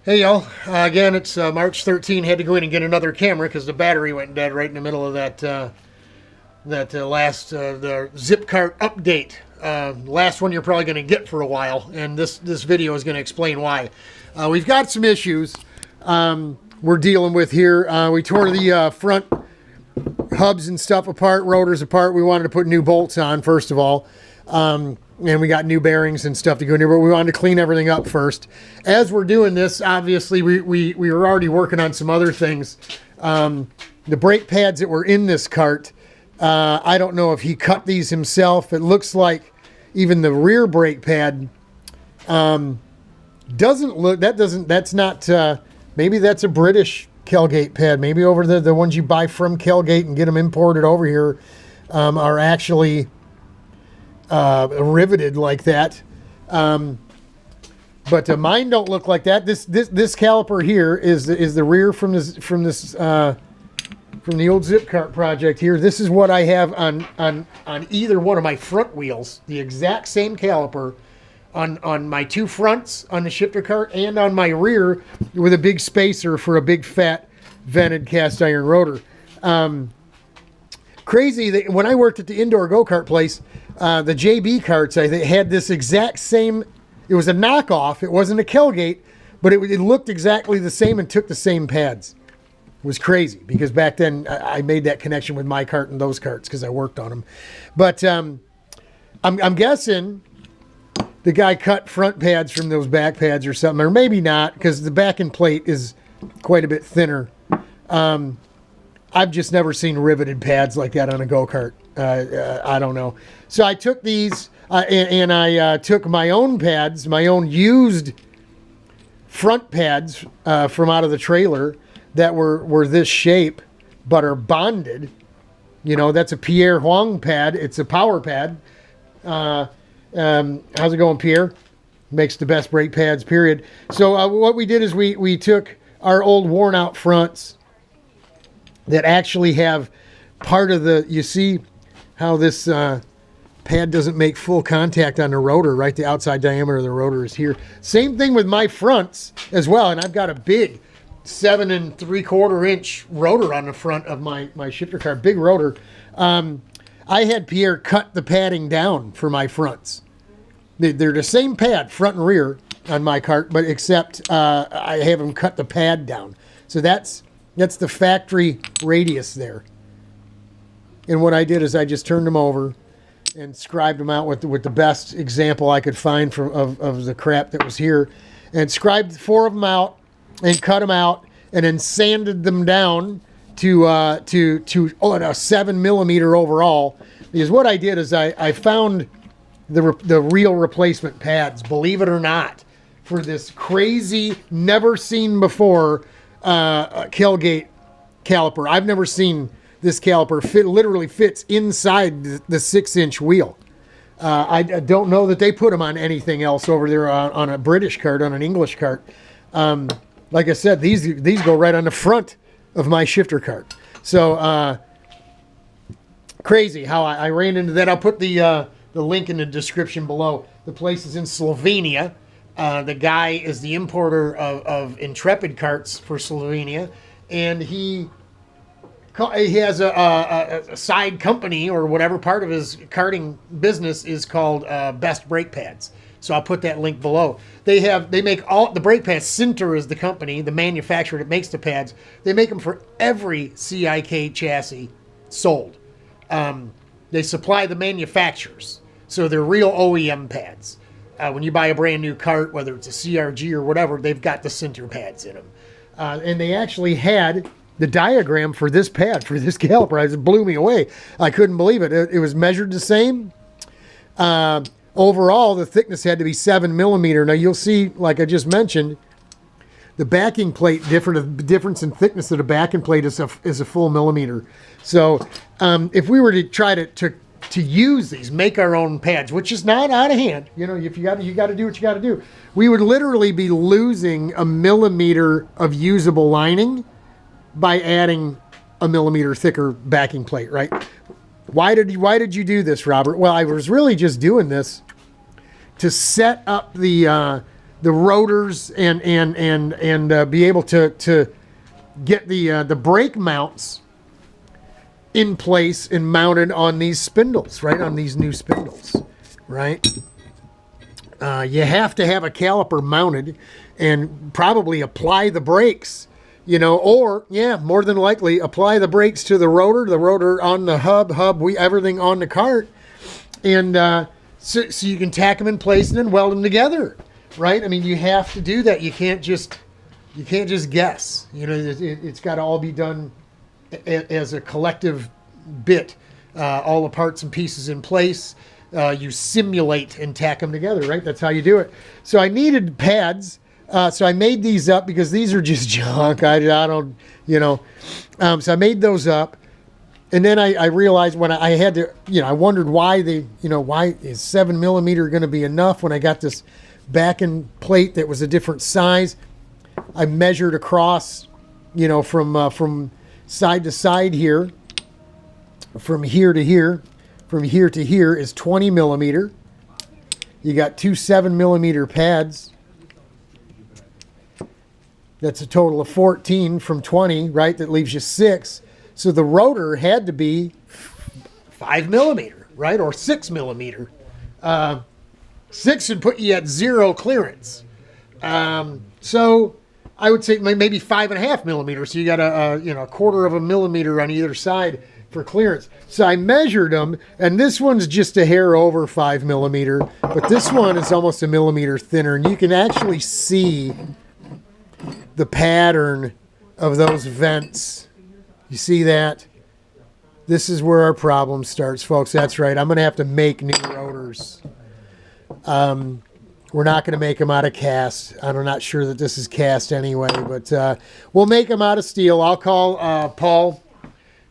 Hey y'all, again it's March 13. Had to go in and get another camera because the battery went dead right in the middle of that last the zip cart update. Last one you're probably going to get for a while, and this video is going to explain why. We've got some issues we're dealing with here. We tore the front hubs and stuff apart, rotors apart. We wanted to put new bolts on first of all. And we got new bearings and stuff to go in here, but we wanted to clean everything up first. As we're doing this, obviously, we were already working on some other things. The brake pads that were in this cart, I don't know if he cut these himself. It looks like even the rear brake pad doesn't look, that's not, maybe that's a British Kelgate pad. Maybe over the ones you buy from Kelgate and get them imported over here are actually riveted like that, but mine don't look like that. This caliper here is the rear from the old zip cart project here. This is what I have on either one of my front wheels. The exact same caliper on my two fronts on the shifter cart and on my rear with a big spacer for a big fat vented cast iron rotor. Crazy that when I worked at the indoor go-kart place, the JB carts, I think, had this exact same, it was a knockoff. It wasn't a Kelgate, but it looked exactly the same and took the same pads. It was crazy because back then I made that connection with my cart and those carts because I worked on them. But I'm guessing the guy cut front pads from those back pads or something, or maybe not, because the backing plate is quite a bit thinner. I've just never seen riveted pads like that on a go-kart. I don't know. So I took these and I took my own pads, my own used front pads from out of the trailer that were this shape but are bonded. You know, that's a Pierre Huang pad. It's a power pad. How's it going, Pierre? Makes the best brake pads, period. So what we did is we took our old worn out fronts that actually have part of the, you see how this pad doesn't make full contact on the rotor, right? The outside diameter of the rotor is here. Same thing with my fronts as well. And I've got a big 7 3/4 inch rotor on the front of my shifter car, big rotor. I had Pierre cut the padding down for my fronts. They're the same pad, front and rear on my cart, but except I have him cut the pad down. So that's the factory radius there. And what I did is I just turned them over and scribed them out with the best example I could find of the crap that was here, and scribed 4 of them out and cut them out and then sanded them down to a 7mm overall. Because what I did is I found the real replacement pads, believe it or not, for this crazy, never seen before Kelgate caliper. I've never seen this caliper literally fits inside the 6-inch wheel. I don't know that they put them on anything else over there on a British cart, on an English cart. Like I said, these go right on the front of my shifter cart. So crazy how I ran into that. I'll put the link in the description below. The place is in Slovenia. The guy is the importer of Intrepid carts for Slovenia, and he has a side company or whatever. Part of his karting business is called Best Brake Pads. So I'll put that link below. They make all the brake pads. Sinter is the company, the manufacturer that makes the pads. They make them for every CIK chassis sold. They supply the manufacturers, so they're real OEM pads. When you buy a brand new cart, whether it's a CRG or whatever, they've got the Sinter pads in them. And they actually had the diagram for this pad, for this caliper. It blew me away. I couldn't believe it. It was measured the same. Overall, the thickness had to be 7mm. Now you'll see, like I just mentioned, the backing plate, difference in thickness of the backing plate is a full millimeter. So if we were to try to use these, make our own pads, which is not out of hand, you know, if you got to do what you got to do, we would literally be losing a millimeter of usable lining by adding a millimeter thicker backing plate, right? Why did you do this, Robert? Well, I was really just doing this to set up the the rotors and be able to get the brake mounts in place and mounted on these spindles, right? On these new spindles, right? You have to have a caliper mounted and probably apply the brakes, you know, or yeah, more than likely apply the brakes to the rotor on the hub, everything on the cart, and so you can tack them in place and then weld them together, right? I mean, you have to do that. You can't just guess. You know, it's got to all be done as a collective bit, all the parts and pieces in place. You simulate and tack them together, right? That's how you do it. So I needed pads. So I made these up because these are just junk. I don't, you know. So I made those up. And then I realized when I had to, you know, I wondered why why is 7 millimeter going to be enough when I got this backing plate that was a different size. I measured across, you know, from side to side here, from here to here. From here to here is 20 millimeter. You got two 7 millimeter pads. That's a total of 14 from 20, right? That leaves you 6. So the rotor had to be 5 millimeter, right? Or 6 millimeter. 6 would put you at 0 clearance. So I would say maybe 5.5 millimeters. So you got a quarter of a millimeter on either side for clearance. So I measured them, and this one's just a hair over 5 millimeter, but this one is almost a millimeter thinner, and you can actually see the pattern of those vents. You see that? This is where our problem starts, folks. That's right. I'm going to have to make new rotors. We're not going to make them out of cast. I'm not sure that this is cast anyway, but we'll make them out of steel. I'll call Paul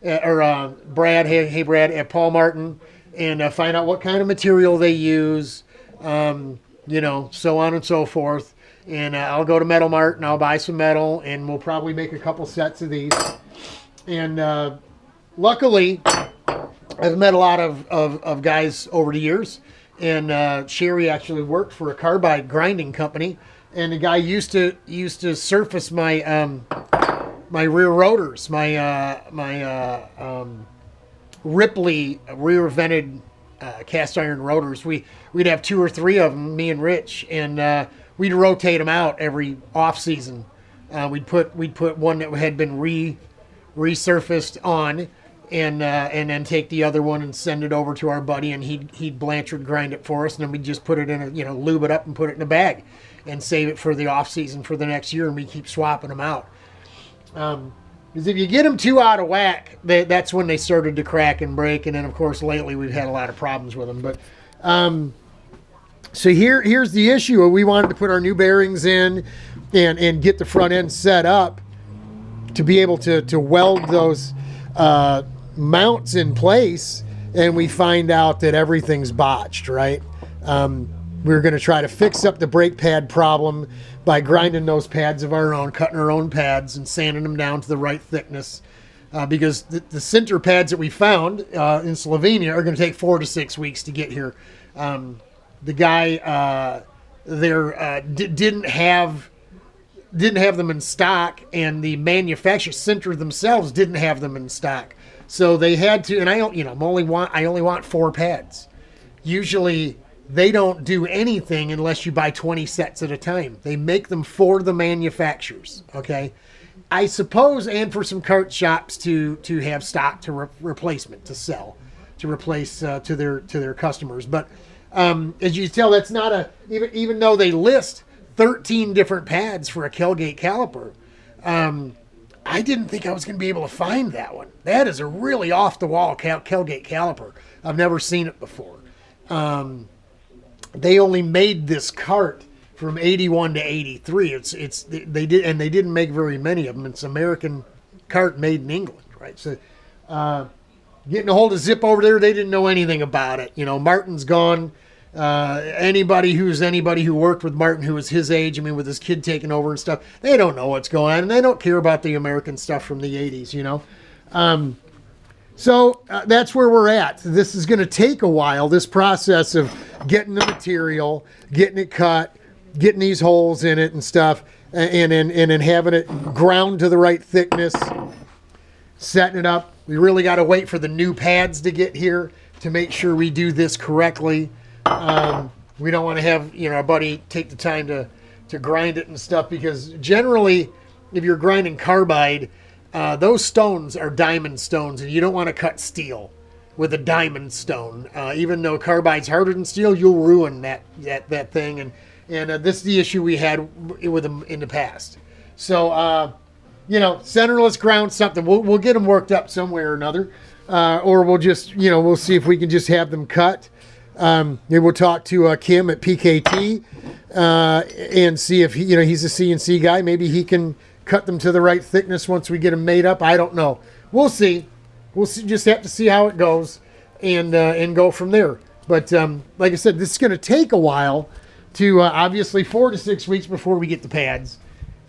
or Brad. Hey, Brad, at Paul Martin, and find out what kind of material they use, you know, so on and so forth. And I'll go to Metal Mart and I'll buy some metal, and we'll probably make a couple sets of these. And luckily, I've met a lot of guys over the years. And Sherry actually worked for a carbide grinding company, and the guy used to surface my my rear rotors, my Ripley rear vented cast iron rotors. We'd have 2 or 3 of them, me and Rich, and we'd rotate them out every off season. We'd put one that had been resurfaced on. And then take the other one and send it over to our buddy, and he'd Blanchard grind it for us, and then we'd just put it in a, lube it up and put it in a bag and save it for the off season for the next year, and we keep swapping them out. Because if you get them too out of whack, that's when they started to crack and break, and then of course lately we've had a lot of problems with them. But so here's the issue. We wanted to put our new bearings in and get the front end set up to be able to weld those mounts in place, and we find out that everything's botched, right? We're going to try to fix up the brake pad problem by grinding those pads of our own, cutting our own pads and sanding them down to the right thickness, because the center pads that we found in Slovenia are going to take 4 to 6 weeks to get here. The guy there didn't have them in stock, and the manufacturer center themselves didn't have them in stock. So they had to, and I only want 4 pads. Usually they don't do anything unless you buy 20 sets at a time. They make them for the manufacturers, okay? I suppose, and for some cart shops to have stock to replacement, to sell, to replace to their customers. But as you can tell, that's not even though they list 13 different pads for a Kelgate caliper, I didn't think I was going to be able to find that one. That is a really off-the-wall Kelgate caliper. I've never seen it before. They only made this cart from 81 to 83. They didn't make very many of them. It's an American cart made in England, right? So getting a hold of Zip over there, they didn't know anything about it. Martin's gone. Anybody who worked with Martin who was his age, with his kid taking over and stuff, they don't know what's going on, and they don't care about the American stuff from the 80s, So that's where we're at. This is going to take a while, this process of getting the material, getting it cut, getting these holes in it and stuff, and then having it ground to the right thickness, setting it up. We really got to wait for the new pads to get here to make sure we do this correctly. We don't want to have, you know, our buddy take the time to grind it and stuff, because generally if you're grinding carbide, those stones are diamond stones, and you don't want to cut steel with a diamond stone. Even though carbide's harder than steel, you'll ruin that thing. And this is the issue we had with them in the past. So, you know, centerless ground something. We'll get them worked up somewhere or another. Or we'll just, you know, we'll see if we can just have them cut. Maybe we'll talk to Kim at PKT and see if he, you know, he's a CNC guy. Maybe he can cut them to the right thickness once we get them made up. I don't know. We'll see. We'll see, just have to see how it goes and go from there. But like I said, this is going to take a while to obviously 4 to 6 weeks before we get the pads.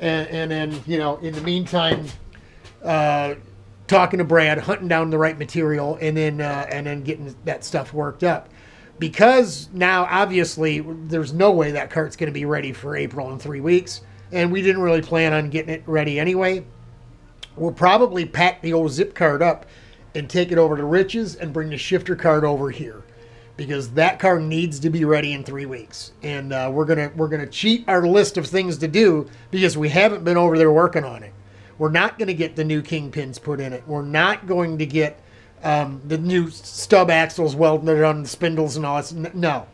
And then, you know, in the meantime, talking to Brad, hunting down the right material, and then getting that stuff worked up. Because now, obviously, there's no way that cart's going to be ready for April in 3 weeks. And we didn't really plan on getting it ready anyway. We'll probably pack the old zip cart up and take it over to Rich's and bring the shifter cart over here, because that car needs to be ready in 3 weeks. And we're gonna cheat our list of things to do because we haven't been over there working on it. We're not going to get the new kingpins put in it. We're not going to get the new stub axles welded on the spindles and all that. No.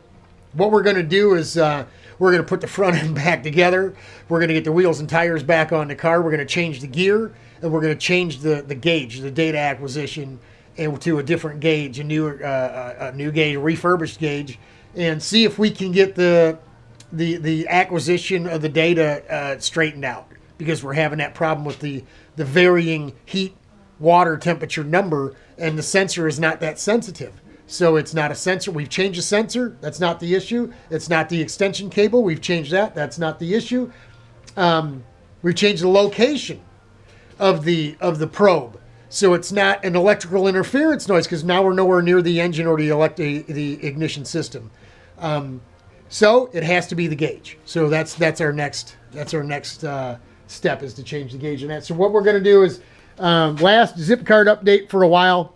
What we're going to do is we're going to put the front end back together. We're going to get the wheels and tires back on the car. We're going to change the gear, and we're going to change the gauge, the data acquisition, and to a different gauge, a new gauge, a refurbished gauge, and see if we can get the acquisition of the data straightened out, because we're having that problem with the varying heat, water temperature number, and the sensor is not that sensitive. So it's not a sensor. We've changed the sensor. That's not the issue. It's not the extension cable. We've changed that. That's not the issue. We've changed the location of the probe. So it's not an electrical interference noise, because now we're nowhere near the engine or the ignition system. So it has to be the gauge. So that's our next step, is to change the gauge in that. So what we're going to do is last zip card update for a while.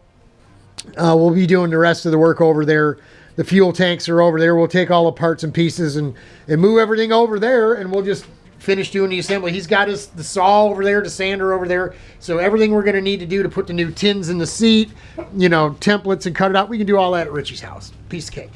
We'll be doing the rest of the work over there. The fuel tanks are over there. We'll take all the parts and pieces and move everything over there, and we'll just finish doing the assembly. He's got the saw over there, the sander over there. So everything we're going to need to do to put the new tins in the seat, you know, templates and cut it out, we can do all that at Richie's house. Piece of cake.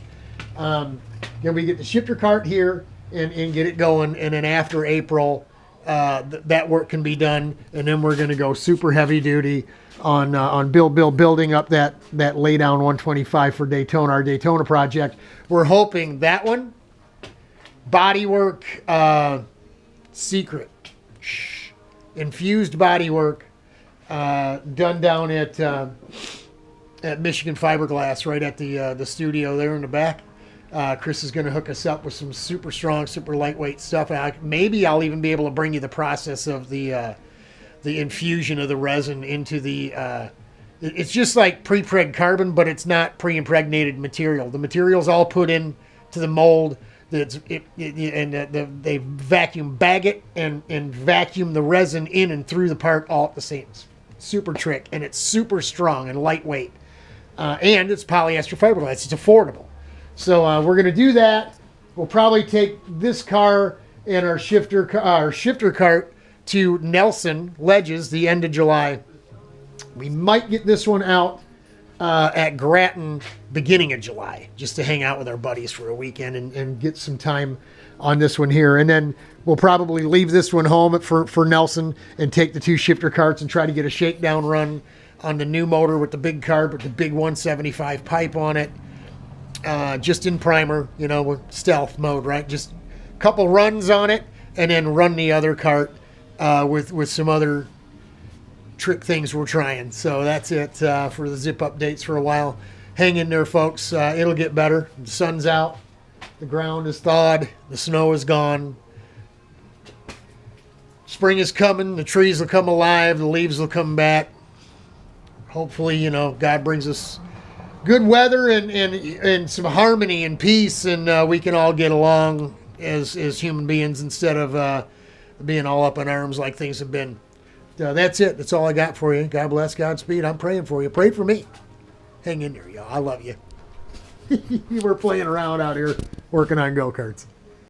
Then we get the shifter cart here and get it going, and then after April, that work can be done, and then we're going to go super heavy duty on building up that laydown 125 for Daytona, our Daytona project. We're hoping that one, bodywork, secret, infused bodywork, done down at Michigan Fiberglass, right at the studio there in the back. Chris is going to hook us up with some super strong, super lightweight stuff. Maybe I'll even be able to bring you the process of the infusion of the resin into the. It's just like pre-preg carbon, but it's not pre-impregnated material. The material's all put in to the mold. They vacuum bag it and vacuum the resin in and through the part all at the same. Super trick, and it's super strong and lightweight, and it's polyester fiberglass. It's affordable. So we're going to do that. We'll probably take this car and our shifter cart to Nelson Ledges the end of July. We might get this one out at Grattan beginning of July, just to hang out with our buddies for a weekend and get some time on this one here. And then we'll probably leave this one home for Nelson and take the two shifter carts and try to get a shakedown run on the new motor with the big cart with the big 175 pipe on it. Just in primer, you know, with stealth mode, right? Just a couple runs on it, and then run the other cart with some other trick things we're trying. So that's it for the zip updates for a while. Hang in there, folks. It'll get better. The sun's out. The ground is thawed. The snow is gone. Spring is coming. The trees will come alive. The leaves will come back. Hopefully, you know, God brings us good weather and some harmony and peace, and we can all get along as human beings instead of being all up in arms like things have been. That's it. That's all I got for you. God bless, Godspeed. I'm praying for you. Pray for me. Hang in there, y'all. I love you. We're playing around out here working on go-karts.